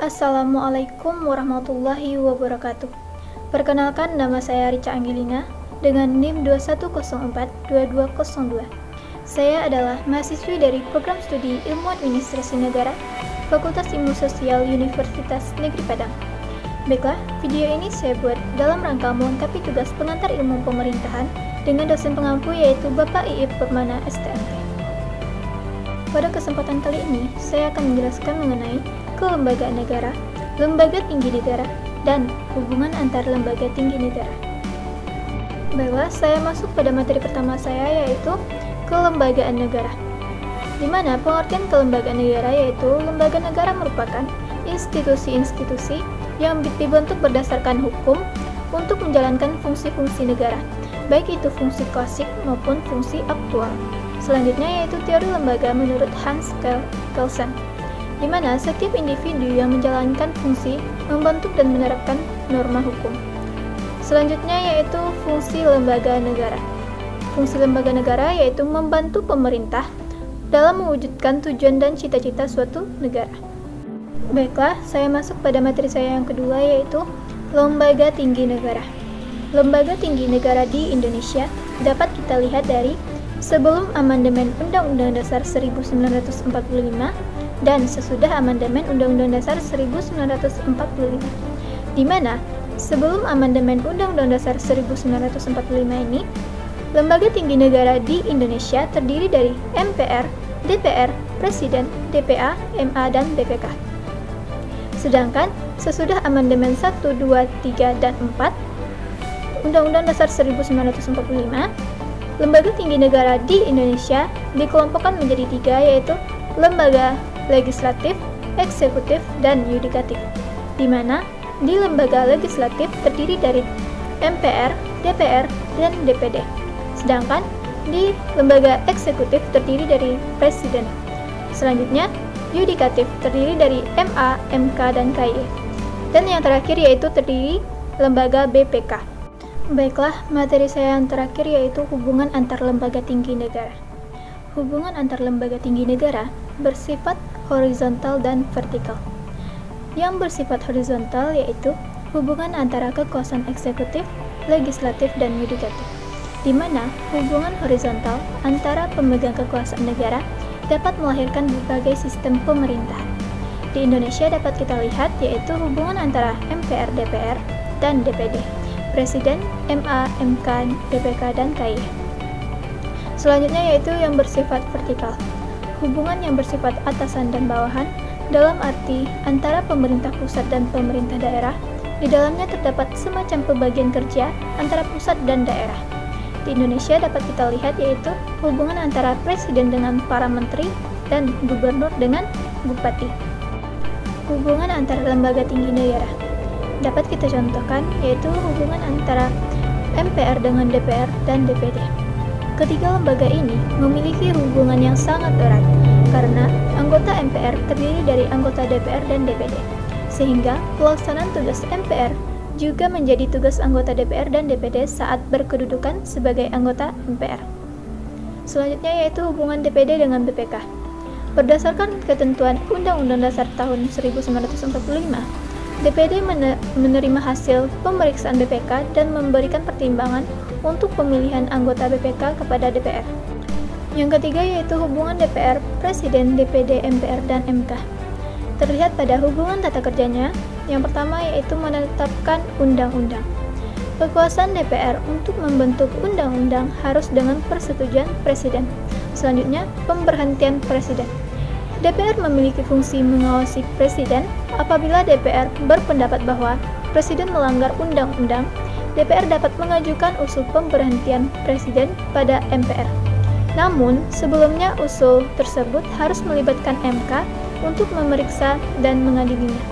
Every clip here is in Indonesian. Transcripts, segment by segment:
Assalamualaikum warahmatullahi wabarakatuh. Perkenalkan, nama saya Rica Angelina dengan NIM 21042202. Saya adalah mahasiswi dari Program Studi Ilmu Administrasi Negara, Fakultas Ilmu Sosial Universitas Negeri Padang. Baiklah, video ini saya buat dalam rangka melengkapi tugas pengantar ilmu pemerintahan dengan dosen pengampu yaitu Bapak Iip Permana STMT. Pada kesempatan kali ini, saya akan menjelaskan mengenai kelembagaan negara, lembaga tinggi negara, dan hubungan antar lembaga tinggi negara. Baiklah, saya masuk pada materi pertama saya yaitu kelembagaan negara. Di mana pengertian kelembagaan negara yaitu lembaga negara merupakan institusi-institusi yang dibentuk berdasarkan hukum untuk menjalankan fungsi-fungsi negara, baik itu fungsi klasik maupun fungsi aktual. Selanjutnya yaitu teori lembaga menurut Hans Kelsen, di mana setiap individu yang menjalankan fungsi membentuk dan menerapkan norma hukum. Selanjutnya yaitu fungsi lembaga negara. Fungsi lembaga negara yaitu membantu pemerintah dalam mewujudkan tujuan dan cita-cita suatu negara. Baiklah, saya masuk pada materi saya yang kedua yaitu lembaga tinggi negara. Lembaga tinggi negara di Indonesia dapat kita lihat dari sebelum amandemen Undang-Undang Dasar 1945 dan sesudah amandemen Undang-Undang Dasar 1945, di mana sebelum amandemen Undang-Undang Dasar 1945 ini, lembaga tinggi negara di Indonesia terdiri dari MPR, DPR, Presiden, DPA, MA, dan BPK. Sedangkan sesudah amandemen 1, 2, 3, dan 4 Undang-Undang Dasar 1945, lembaga tinggi negara di Indonesia dikelompokkan menjadi 3 yaitu lembaga legislatif, eksekutif, dan yudikatif, di mana di lembaga legislatif terdiri dari MPR, DPR, dan DPD. Sedangkan di lembaga eksekutif terdiri dari Presiden. Selanjutnya, yudikatif terdiri dari MA, MK, dan KY. Dan yang terakhir yaitu terdiri lembaga BPK. Baiklah, materi saya yang terakhir yaitu hubungan antar lembaga tinggi negara. Hubungan antar lembaga tinggi negara bersifat horizontal dan vertikal. Yang bersifat horizontal yaitu hubungan antara kekuasaan eksekutif, legislatif, dan yudikatif, di mana hubungan horizontal antara pemegang kekuasaan negara dapat melahirkan berbagai sistem pemerintahan. Di Indonesia dapat kita lihat yaitu hubungan antara MPR, DPR, dan DPD, Presiden, MA, MK, BPK, dan KY. Selanjutnya yaitu yang bersifat vertikal. Hubungan yang bersifat atasan dan bawahan dalam arti antara pemerintah pusat dan pemerintah daerah. Di dalamnya terdapat semacam pembagian kerja antara pusat dan daerah. Di Indonesia dapat kita lihat yaitu hubungan antara presiden dengan para menteri dan gubernur dengan bupati. Hubungan antara lembaga tinggi negara dapat kita contohkan yaitu hubungan antara MPR dengan DPR dan DPD. Ketiga lembaga ini memiliki hubungan yang sangat erat karena anggota MPR terdiri dari anggota DPR dan DPD, sehingga pelaksanaan tugas MPR juga menjadi tugas anggota DPR dan DPD saat berkedudukan sebagai anggota MPR. Selanjutnya yaitu hubungan DPD dengan BPK. Berdasarkan ketentuan Undang-Undang Dasar tahun 1945, DPD menerima hasil pemeriksaan BPK dan memberikan pertimbangan untuk pemilihan anggota BPK kepada DPR. Yang ketiga yaitu hubungan DPR, Presiden, DPD, MPR, dan MK. Terlihat pada hubungan tata kerjanya. Yang pertama yaitu menetapkan undang-undang. Kekuasaan DPR untuk membentuk undang-undang harus dengan persetujuan Presiden. Selanjutnya, pemberhentian Presiden. DPR memiliki fungsi mengawasi Presiden. Apabila DPR berpendapat bahwa Presiden melanggar undang-undang, DPR dapat mengajukan usul pemberhentian Presiden pada MPR. Namun, sebelumnya usul tersebut harus melibatkan MK untuk memeriksa dan mengadilinya.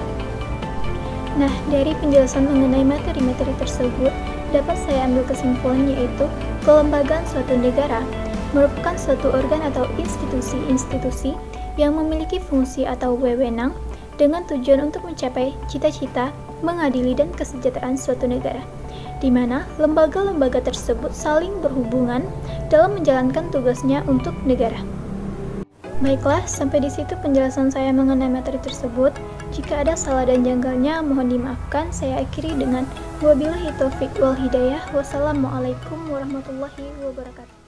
Nah, dari penjelasan mengenai materi-materi tersebut, dapat saya ambil kesimpulan yaitu kelembagaan suatu negara merupakan suatu organ atau institusi-institusi yang memiliki fungsi atau wewenang dengan tujuan untuk mencapai cita-cita, mengadili, dan kesejahteraan suatu negara, di mana lembaga-lembaga tersebut saling berhubungan dalam menjalankan tugasnya untuk negara. Baiklah, sampai di situ penjelasan saya mengenai materi tersebut. Jika ada salah dan janggalnya, mohon dimaafkan. Saya akhiri dengan wabillahi taufiq wal hidayah. Wassalamualaikum warahmatullahi wabarakatuh.